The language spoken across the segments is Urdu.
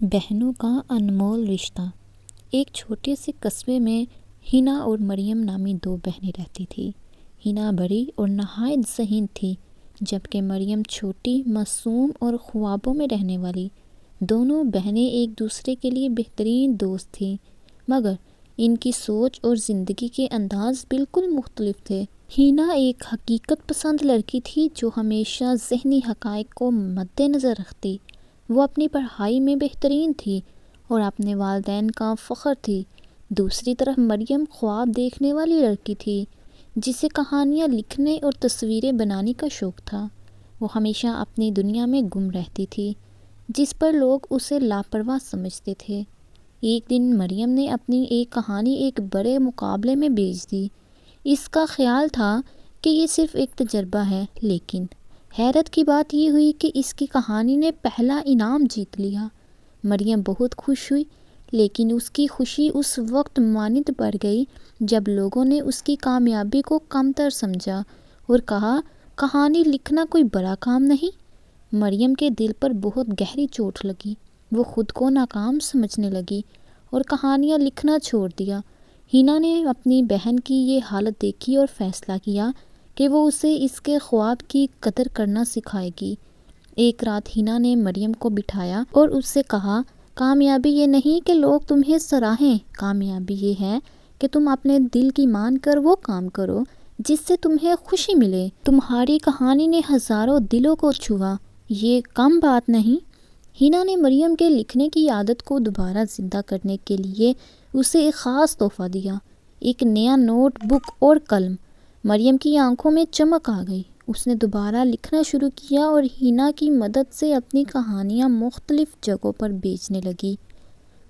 بہنوں کا انمول رشتہ۔ ایک چھوٹے سے قصبے میں ہینا اور مریم نامی دو بہنیں رہتی تھیں۔ ہینا بڑی اور نہایت ذہین تھی، جبکہ مریم چھوٹی، معصوم اور خوابوں میں رہنے والی۔ دونوں بہنیں ایک دوسرے کے لیے بہترین دوست تھیں، مگر ان کی سوچ اور زندگی کے انداز بالکل مختلف تھے۔ ہینا ایک حقیقت پسند لڑکی تھی جو ہمیشہ ذہنی حقائق کو مد نظر رکھتی۔ وہ اپنی پڑھائی میں بہترین تھی اور اپنے والدین کا فخر تھی۔ دوسری طرف مریم خواب دیکھنے والی لڑکی تھی، جسے کہانیاں لکھنے اور تصویریں بنانے کا شوق تھا۔ وہ ہمیشہ اپنی دنیا میں گم رہتی تھی، جس پر لوگ اسے لاپرواہ سمجھتے تھے۔ ایک دن مریم نے اپنی ایک کہانی ایک بڑے مقابلے میں بھیج دی۔ اس کا خیال تھا کہ یہ صرف ایک تجربہ ہے، لیکن حیرت کی بات یہ ہوئی کہ اس کی کہانی نے پہلا انعام جیت لیا۔ مریم بہت خوش ہوئی، لیکن اس کی خوشی اس وقت مانند بڑھ گئی جب لوگوں نے اس کی کامیابی کو کم تر سمجھا اور کہا، کہانی لکھنا کوئی بڑا کام نہیں۔ مریم کے دل پر بہت گہری چوٹ لگی۔ وہ خود کو ناکام سمجھنے لگی اور کہانیاں لکھنا چھوڑ دیا۔ ہینا نے اپنی بہن کی یہ حالت دیکھی اور فیصلہ کیا کہ وہ اسے اس کے خواب کی قدر کرنا سکھائے گی۔ ایک رات ہینا نے مریم کو بٹھایا اور اس سے کہا، کامیابی یہ نہیں کہ لوگ تمہیں سراہیں، کامیابی یہ ہے کہ تم اپنے دل کی مان کر وہ کام کرو جس سے تمہیں خوشی ملے۔ تمہاری کہانی نے ہزاروں دلوں کو چھوا، یہ کم بات نہیں۔ ہینا نے مریم کے لکھنے کی عادت کو دوبارہ زندہ کرنے کے لیے اسے ایک خاص تحفہ دیا، ایک نیا نوٹ بک اور قلم۔ مریم کی آنکھوں میں چمک آ گئی۔ اس نے دوبارہ لکھنا شروع کیا اور ہینا کی مدد سے اپنی کہانیاں مختلف جگہوں پر بیچنے لگی۔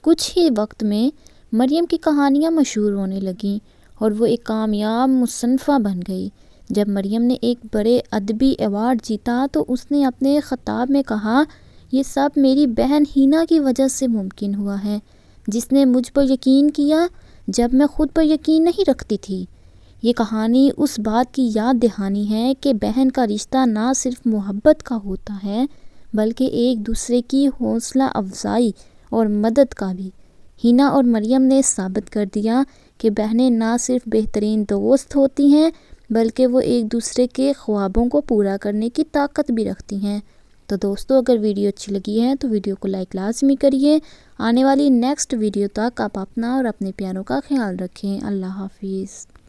کچھ ہی وقت میں مریم کی کہانیاں مشہور ہونے لگیں اور وہ ایک کامیاب مصنفہ بن گئی۔ جب مریم نے ایک بڑے ادبی ایوارڈ جیتا تو اس نے اپنے خطاب میں کہا، یہ سب میری بہن ہینا کی وجہ سے ممکن ہوا ہے، جس نے مجھ پر یقین کیا جب میں خود پر یقین نہیں رکھتی تھی۔ یہ کہانی اس بات کی یاد دہانی ہے کہ بہن کا رشتہ نہ صرف محبت کا ہوتا ہے، بلکہ ایک دوسرے کی حوصلہ افزائی اور مدد کا بھی۔ ہینا اور مریم نے ثابت کر دیا کہ بہنیں نہ صرف بہترین دوست ہوتی ہیں، بلکہ وہ ایک دوسرے کے خوابوں کو پورا کرنے کی طاقت بھی رکھتی ہیں۔ تو دوستو، اگر ویڈیو اچھی لگی ہے تو ویڈیو کو لائک لازمی کریے۔ آنے والی نیکسٹ ویڈیو تک آپ اپنا اور اپنے پیاروں کا خیال رکھیں۔ اللہ حافظ۔